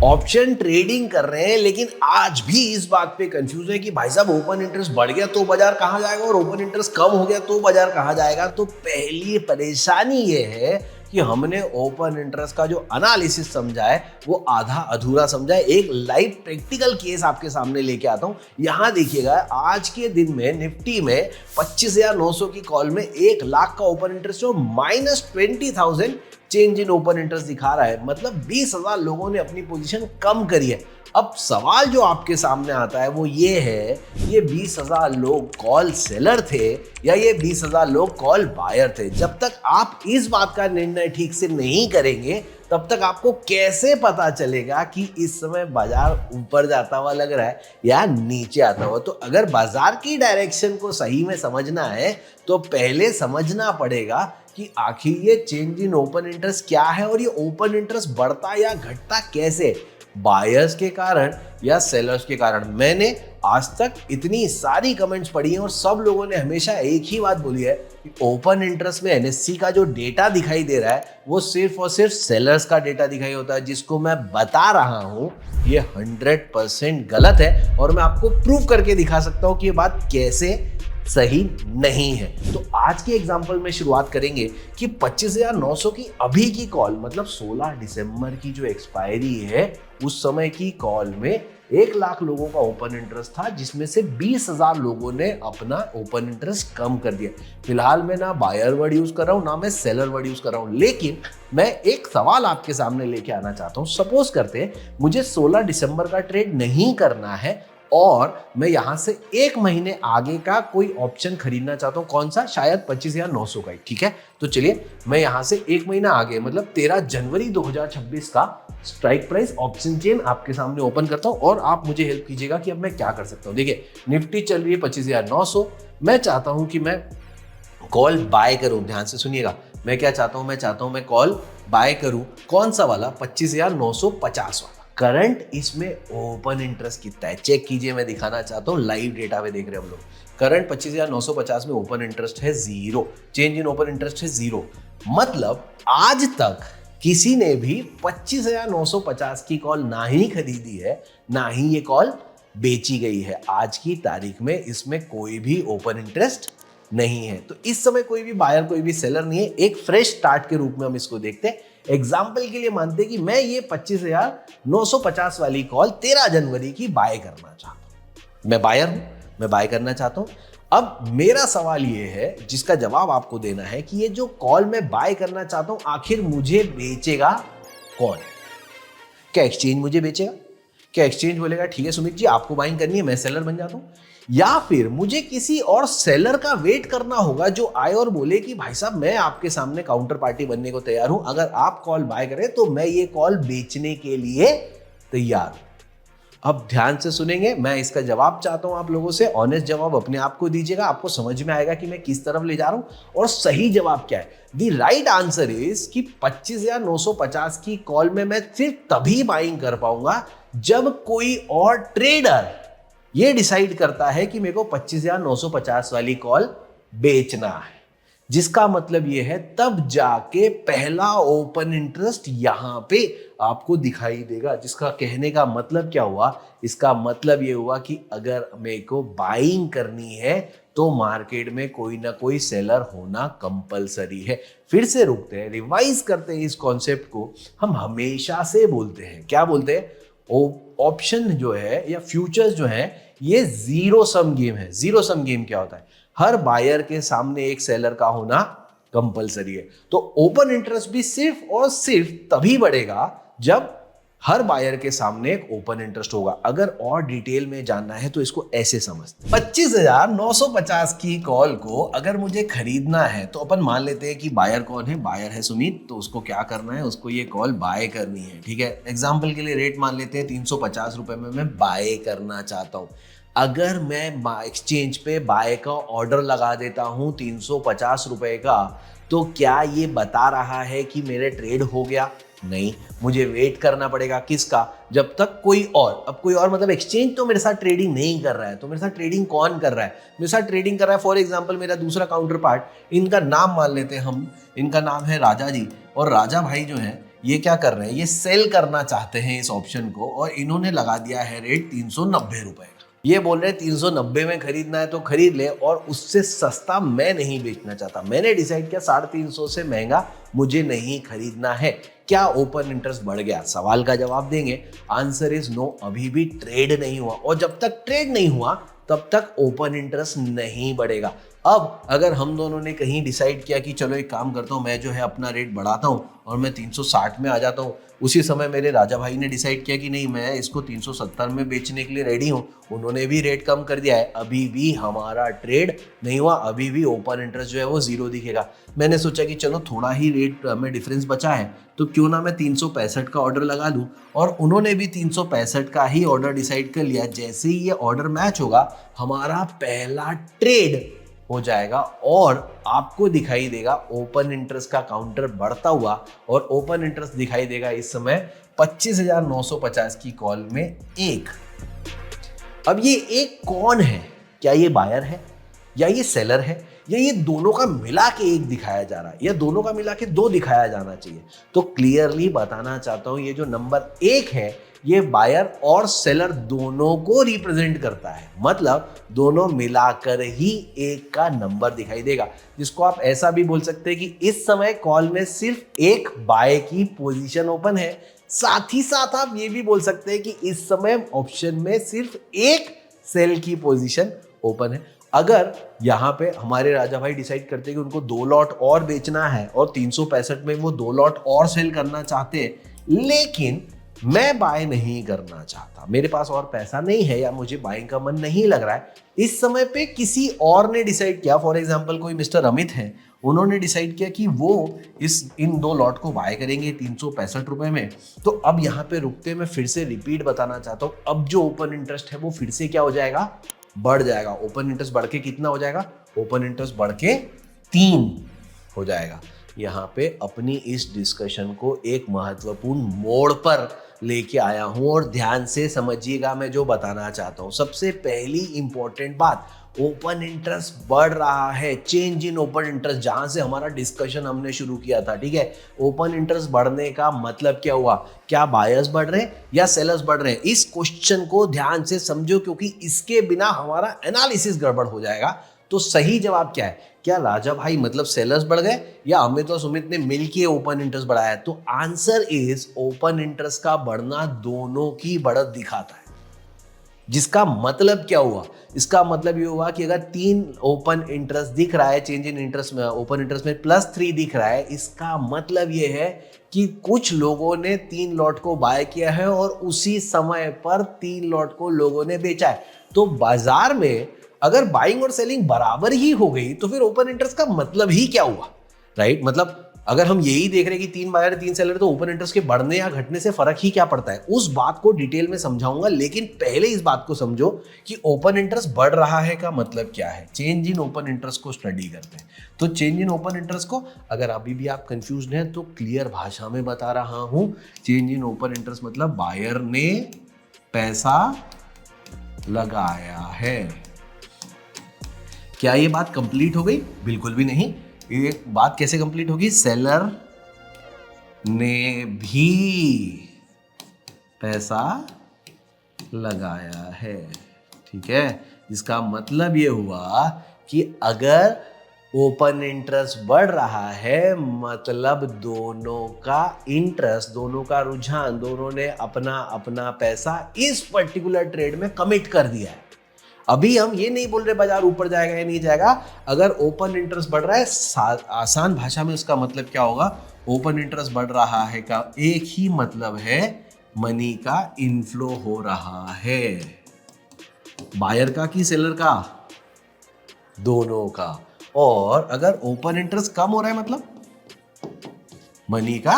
Option trading कर रहे हैं लेकिन आज भी इस बात पे कंफ्यूज है कि भाई साहब ओपन इंटरेस्ट बढ़ गया तो बाजार कहाँ जाएगा और ओपन इंटरेस्ट कम हो गया तो बाजार कहाँ जाएगा। तो पहली परेशानी ये है कि हमने ओपन इंटरेस्ट का जो एनालिसिस समझा है वो आधा अधूरा समझा है। एक लाइव प्रैक्टिकल केस आपके सामने लेके आता हूं। यहां देखिएगा, आज के दिन में निफ्टी में 25,900 की कॉल में 1 लाख का ओपन इंटरेस्ट और -20,000 चेंज इन ओपन इंटरेस्ट दिखा रहा है। मतलब 20,000 लोगों ने अपनी पोजीशन कम करी है। अब सवाल जो आपके सामने आता है वो ये है, ये 20,000 लोग कॉल सेलर थे या ये 20,000 लोग कॉल बायर थे। जब तक आप इस बात का निर्णय ठीक से नहीं करेंगे तब तक आपको कैसे पता चलेगा कि इस समय बाजार ऊपर जाता हुआ लग रहा है या नीचे आता हुआ। तो अगर बाजार की डायरेक्शन को सही में समझना है तो पहले समझना पड़ेगा कि आखिर ये चेंज इन ओपन इंटरेस्ट क्या है और ये ओपन इंटरेस्ट बढ़ता या घटता कैसे, बायर्स के कारण या सेलर्स के कारण। मैंने आज तक इतनी सारी कमेंट्स पढ़ी हैं और सब लोगों ने हमेशा एक ही बात बोली है कि ओपन इंटरेस्ट में एनएससी का जो डेटा दिखाई दे रहा है वो सिर्फ और सिर्फ सेलर्स का डेटा दिखाई होता है, जिसको मैं बता रहा हूं ये 100% गलत है और मैं आपको प्रूव करके दिखा सकता हूं कि ये बात कैसे सही नहीं है। तो आज के एग्जांपल में शुरुआत करेंगे कि 25,900 की अभी की कॉल, मतलब 16 दिसंबर की जो एक्सपायरी है उस समय की कॉल में 1 लाख लोगों का ओपन इंटरेस्ट था, जिसमें से 20,000 लोगों ने अपना ओपन इंटरेस्ट कम कर दिया। फिलहाल मैं ना बायर वर्ड यूज कर रहा हूं ना मैं सेलर वर्ड यूज कर रहा हूं, लेकिन मैं एक सवाल आपके सामने लेके आना चाहता हूं। सपोज करते हैं मुझे 16 दिसंबर का ट्रेड नहीं करना है और मैं यहां से 1 महीने आगे का कोई ऑप्शन खरीदना चाहता हूं। कौन सा? शायद 25,900 का ही। ठीक है, तो चलिए मैं यहां से 1 महीना आगे, मतलब 13 जनवरी 2026 का स्ट्राइक प्राइस ऑप्शन चेन आपके सामने ओपन करता हूं और आप मुझे हेल्प कीजिएगा कि अब मैं क्या कर सकता हूं। देखिए, निफ्टी चल रही है 25,900। मैं चाहता हूं कि मैं कॉल बाय करूं। ध्यान से सुनिएगा, मैं क्या चाहता हूं? मैं चाहता हूं मैं कॉल बाय करूं। कौन सा वाला? 25,950 वाला। करंट इसमें ओपन इंटरेस्ट कितना है चेक कीजिए। मैं दिखाना चाहता हूँ, लाइव डेटा में देख रहे हैं हम लोग। करंट 25,950 में ओपन इंटरेस्ट है 0, चेंज इन ओपन इंटरेस्ट है 0। मतलब आज तक किसी ने भी 25,950 की कॉल ना ही खरीदी है ना ही ये कॉल बेची गई है। आज की तारीख में इसमें कोई भी ओपन इंटरेस्ट नहीं है। तो इस समय कोई भी बायर कोई भी सेलर नहीं है। एक फ्रेश स्टार्ट के रूप में हम इसको देखते हैं। एग्जाम्पल के लिए मानते हैं कि मैं ये 25,950 वाली कॉल 13 जनवरी की बाय करना चाहता हूं। मैं बायर हूं, मैं बाय करना चाहता हूं। अब मेरा सवाल ये है जिसका जवाब आपको देना है कि ये जो कॉल मैं बाय करना चाहता हूं आखिर मुझे बेचेगा कौन? क्या एक्सचेंज मुझे बेचेगा? क्या एक्सचेंज बोलेगा ठीक है सुमित जी आपको बाइंग करनी है, मैं सेलर बन जाता हूं? या फिर मुझे किसी और सेलर का वेट करना होगा जो आए और बोले कि भाई साहब मैं आपके सामने काउंटर पार्टी बनने को तैयार हूं, अगर आप कॉल बाय करें तो मैं ये कॉल बेचने के लिए तैयार हूं। अब ध्यान से सुनेंगे, मैं इसका जवाब चाहता हूं आप लोगों से। ऑनेस्ट जवाब अपने आप को दीजिएगा, आपको समझ में आएगा कि मैं किस तरफ ले जा रहा हूं और सही जवाब क्या है। द राइट आंसर इज कि 25,950 की कॉल में मैं सिर्फ तभी बाइंग कर पाऊंगा जब कोई और ट्रेडर ये डिसाइड करता है कि मेरे को 25,950 वाली कॉल बेचना है, जिसका मतलब ये है तब जाके पहला ओपन इंटरेस्ट यहां पे आपको दिखाई देगा। जिसका कहने का मतलब क्या हुआ? इसका मतलब ये हुआ कि अगर मेरे को बाइंग करनी है तो मार्केट में कोई ना कोई सेलर होना कंपलसरी है। फिर से रुकते हैं, रिवाइज करते हैं इस कॉन्सेप्ट को। हम हमेशा से बोलते हैं, क्या बोलते हैं? ऑप्शन जो है या फ्यूचर्स जो है ये जीरो सम गेम है। जीरो सम गेम क्या होता है? हर बायर के सामने एक सेलर का होना कंपलसरी है। तो ओपन इंटरेस्ट भी सिर्फ और सिर्फ तभी बढ़ेगा जब हर बायर के सामने एक ओपन इंटरेस्ट होगा। अगर और डिटेल में जानना है तो इसको ऐसे समझते हैं। 25,950 की कॉल को अगर मुझे खरीदना है तो अपन मान लेते हैं कि बायर कौन है? बायर है सुमित। तो उसको क्या करना है? उसको ये कॉल बाय करनी है। ठीक है, एग्जाम्पल के लिए रेट मान लेते हैं 350 रुपए में मैं बाय करना चाहता हूं। अगर मैं एक्सचेंज पे बाय का ऑर्डर लगा देता हूं 350 रुपए का, तो क्या ये बता रहा है कि मेरे ट्रेड हो गया? नहीं, मुझे वेट करना पड़ेगा। किसका? जब तक कोई और, अब कोई और मतलब एक्सचेंज तो मेरे साथ ट्रेडिंग नहीं कर रहा है। तो मेरे साथ ट्रेडिंग कौन कर रहा है? मेरे साथ ट्रेडिंग कर रहा है फॉर एग्जांपल मेरा दूसरा काउंटर पार्ट। इनका नाम मान लेते हैं हम, इनका नाम है राजा जी। और राजा भाई जो है ये क्या कर रहे हैं, ये सेल करना चाहते हैं इस ऑप्शन को, और इन्होंने लगा दिया है रेट 390 रुपए। ये बोल रहे हैं 390 में खरीदना है तो खरीद ले, और उससे सस्ता मैं नहीं बेचना चाहता। मैंने डिसाइड किया 350 से महंगा मुझे नहीं खरीदना है। क्या ओपन इंटरेस्ट बढ़ गया? सवाल का जवाब देंगे, आंसर इज नो, अभी भी ट्रेड नहीं हुआ, और जब तक ट्रेड नहीं हुआ तब तक ओपन इंटरेस्ट नहीं बढ़ेगा। अब अगर हम दोनों ने कहीं डिसाइड किया कि चलो एक काम करता हूँ, मैं जो है अपना रेट बढ़ाता हूँ और मैं 360 में आ जाता हूँ, उसी समय मेरे राजा भाई ने डिसाइड किया कि नहीं मैं इसको 370 में बेचने के लिए रेडी हूँ, उन्होंने भी रेट कम कर दिया है, अभी भी हमारा ट्रेड नहीं हुआ, अभी भी ओपन इंटरेस्ट जो है वो जीरो दिखेगा। मैंने सोचा कि चलो थोड़ा ही रेट में डिफरेंस बचा है तो क्यों ना मैं 365 का ऑर्डर लगा लूँ, और उन्होंने भी 365 का ही ऑर्डर डिसाइड कर लिया। जैसे ही ये ऑर्डर मैच होगा हमारा पहला ट्रेड हो जाएगा और आपको दिखाई देगा ओपन इंटरेस्ट का काउंटर बढ़ता हुआ, और ओपन इंटरेस्ट दिखाई देगा इस समय 25,950 की कॉल में एक। अब ये एक कौन है? क्या ये बायर है या ये सेलर है, या ये दोनों का मिला के एक दिखाया जा रहा है, या दोनों का मिला के दो दिखाया जाना चाहिए? तो क्लियरली बताना चाहता हूं, ये जो नंबर एक है ये बायर और सेलर दोनों को रिप्रेजेंट करता है, मतलब दोनों मिलाकर ही एक का नंबर दिखाई देगा, जिसको आप ऐसा भी बोल सकते हैं कि इस समय कॉल में सिर्फ एक बाय की पोजीशन ओपन है। साथ ही साथ आप ये भी बोल सकते हैं कि इस समय ऑप्शन में सिर्फ एक सेल की पोजीशन ओपन है। अगर यहाँ पे हमारे राजा भाई डिसाइड करते हैं कि उनको 2 लॉट और बेचना है और 365 में वो 2 लॉट और सेल करना चाहते हैं, लेकिन मैं बाय नहीं करना चाहता, मेरे पास और पैसा नहीं है या मुझे बाइंग का मन नहीं लग रहा है, इस समय पे किसी और ने डिसाइड किया, फॉर एग्जांपल कोई मिस्टर अमित है, उन्होंने डिसाइड किया कि वो इन 2 लॉट को बाय करेंगे 365 रुपए में। तो अब यहाँ पे रुकते मैं फिर से रिपीट बताना चाहता हूँ, अब जो ओपन इंटरेस्ट है वो फिर से क्या हो जाएगा, बढ़ जाएगा। ओपन इंटरेस्ट बढ़ के कितना हो जाएगा? ओपन इंटरेस्ट बढ़ के 3 हो जाएगा। यहाँ पे अपनी इस डिस्कशन को एक महत्वपूर्ण मोड़ पर लेके आया हूं, और ध्यान से समझिएगा मैं जो बताना चाहता हूं। सबसे पहली इंपॉर्टेंट बात, ओपन इंटरेस्ट बढ़ रहा है, चेंज इन ओपन इंटरेस्ट, जहां से हमारा डिस्कशन हमने शुरू किया था, ठीक है। ओपन इंटरेस्ट बढ़ने का मतलब क्या हुआ? क्या बायर्स बढ़ रहे हैं या सेलर्स बढ़ रहे हैं? इस क्वेश्चन को ध्यान से समझो, क्योंकि इसके बिना हमारा एनालिसिस गड़बड़ हो जाएगा। तो सही जवाब क्या है? क्या राजा भाई मतलब सेलर्स बढ़ गए, या अमित और सुमित ने मिलके ओपन इंटरेस्ट बढ़ाया? तो आंसर इज ओपन इंटरेस्ट का बढ़ना दोनों की बढ़त दिखाता है। जिसका मतलब क्या हुआ? इसका मतलब ये हुआ कि अगर 3 ओपन इंटरेस्ट दिख रहा है, चेंज इन इंटरेस्ट में, ओपन इंटरेस्ट में +3 दिख रहा है, इसका मतलब ये है कि कुछ लोगों ने 3 लॉट को बाय किया है और उसी समय पर 3 लॉट को लोगों ने बेचा है। तो बाजार में अगर बाइंग और सेलिंग बराबर ही हो गई तो फिर ओपन इंटरेस्ट का मतलब ही क्या हुआ, राइट? मतलब अगर हम यही देख रहे हैं कि 3 बायर 3 सेलर, तो ओपन इंटरेस्ट के बढ़ने या घटने से फर्क ही क्या पड़ता है? उस बात को डिटेल में समझाऊंगा, लेकिन पहले इस बात को समझो कि ओपन इंटरेस्ट बढ़ रहा है का मतलब क्या है। चेंज इन ओपन इंटरेस्ट को स्टडी करते हैं। तो चेंज इन ओपन इंटरेस्ट को अगर अभी भी आप कंफ्यूज हैं तो क्लियर भाषा में बता रहा हूं। चेंज इन ओपन इंटरेस्ट मतलब बायर ने पैसा लगाया है। क्या ये बात कंप्लीट हो गई? बिल्कुल भी नहीं। ये बात कैसे कंप्लीट होगी? सेलर ने भी पैसा लगाया है, ठीक है। इसका मतलब ये हुआ कि अगर ओपन इंटरेस्ट बढ़ रहा है मतलब दोनों का इंटरेस्ट, दोनों का रुझान, दोनों ने अपना अपना पैसा इस पर्टिकुलर ट्रेड में कमिट कर दिया है। अभी हम ये नहीं बोल रहे बाजार ऊपर जाएगा या नहीं जाएगा। अगर ओपन इंटरेस्ट बढ़ रहा है, आसान भाषा में उसका मतलब क्या होगा? ओपन इंटरेस्ट बढ़ रहा है का एक ही मतलब है मनी का इनफ्लो हो रहा है। बायर का कि सेलर का? दोनों का। और अगर ओपन इंटरेस्ट कम हो रहा है मतलब मनी का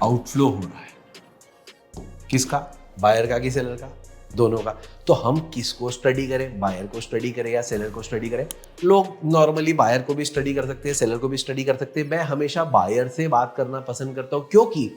आउटफ्लो हो रहा है। किसका? बायर का कि सेलर का? दोनों का। तो हम किसको स्टडी करें? बायर को स्टडी करें या सेलर को स्टडी करें? लोग नॉर्मली बायर को भी स्टडी कर सकते हैं, सेलर को भी स्टडी कर सकते हैं। मैं हमेशा बायर से बात करना पसंद करता हूं, क्योंकि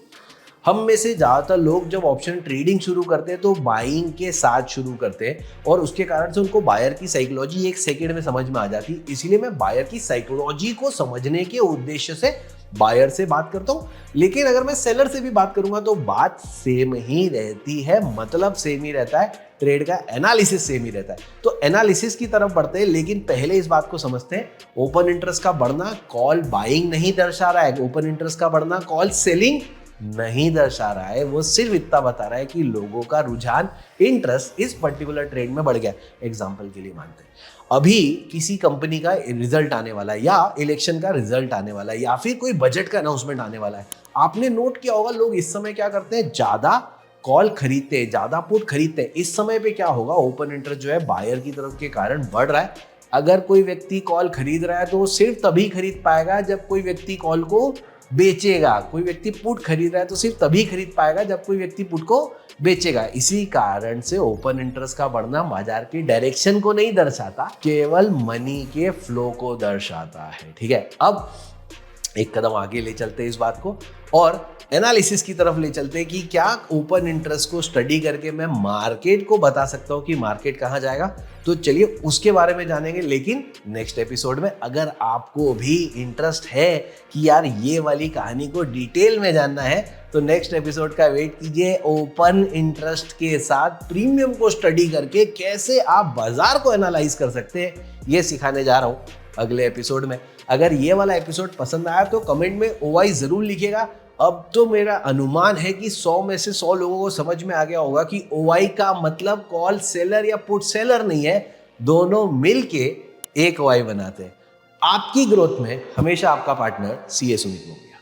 हम में से ज़्यादातर लोग जब ऑप्शन ट्रेडिंग शुरू करते हैं तो बाइंग के साथ शुरू करते हैं, और उसके कारण से उनको बायर की साइकोलॉजी 1 सेकेंड में समझ में आ जाती है। इसीलिए मैं बायर की साइकोलॉजी को समझने के उद्देश्य से बायर से बात करता हूँ, लेकिन अगर मैं सेलर से भी बात करूंगा तो बात सेम ही रहती है, मतलब सेम ही रहता है, ट्रेड का एनालिसिस सेम ही रहता है। तो एनालिसिस की तरफ बढ़ते हैं, लेकिन पहले इस बात को समझते हैं, ओपन इंटरेस्ट का बढ़ना कॉल बाइंग नहीं दर्शा रहा है, ओपन इंटरेस्ट का बढ़ना कॉल सेलिंग नहीं दर्शा रहा है, वो सिर्फ इतना बता रहा है कि लोगों का रुझान, इंटरेस्ट इस पर्टिकुलर ट्रेड में बढ़ गया। एग्जांपल के लिए मानते हैं अभी किसी कंपनी का रिजल्ट आने वाला है, या इलेक्शन का रिजल्ट आने वाला है, या फिर कोई बजट का अनाउंसमेंट आने वाला है। आपने नोट किया होगा लोग इस समय क्या करते हैं, ज्यादा कॉल खरीदते हैं, ज्यादा पुट खरीदते हैं। इस समय पे क्या होगा, ओपन इंटरेस्ट जो है बायर की तरफ के कारण बढ़ रहा है। अगर कोई व्यक्ति कॉल खरीद रहा है तो वो सिर्फ तभी खरीद पाएगा जब कोई व्यक्ति कॉल को बेचेगा, कोई व्यक्ति पुट खरीद रहा है तो सिर्फ तभी खरीद पाएगा जब कोई व्यक्ति पुट को बेचेगा। इसी कारण से ओपन इंटरेस्ट का बढ़ना बाजार की डायरेक्शन को नहीं दर्शाता, केवल मनी के फ्लो को दर्शाता है। ठीक है, अब एक कदम आगे ले चलते हैं इस बात को और एनालिसिस की तरफ ले चलते हैं कि क्या ओपन इंटरेस्ट को स्टडी करके मैं मार्केट को बता सकता हूं कि मार्केट कहां जाएगा। तो चलिए उसके बारे में जानेंगे, लेकिन नेक्स्ट एपिसोड में। अगर आपको भी इंटरेस्ट है कि यार ये वाली कहानी को डिटेल में जानना है तो नेक्स्ट एपिसोड का वेट कीजिए। ओपन इंटरेस्ट के साथ प्रीमियम को स्टडी करके कैसे आप बाजार को एनालाइज कर सकते हैं, ये सिखाने जा रहा हूं अगले एपिसोड में। अगर ये वाला एपिसोड पसंद आया तो कमेंट में OI जरूर लिखिएगा। अब तो मेरा अनुमान है कि 100 में से 100 लोगों को समझ में आ गया होगा कि OI का मतलब कॉल सेलर या पुट सेलर नहीं है, दोनों मिलके एक OI बनाते हैं। आपकी ग्रोथ में हमेशा आपका पार्टनर CA सुमित।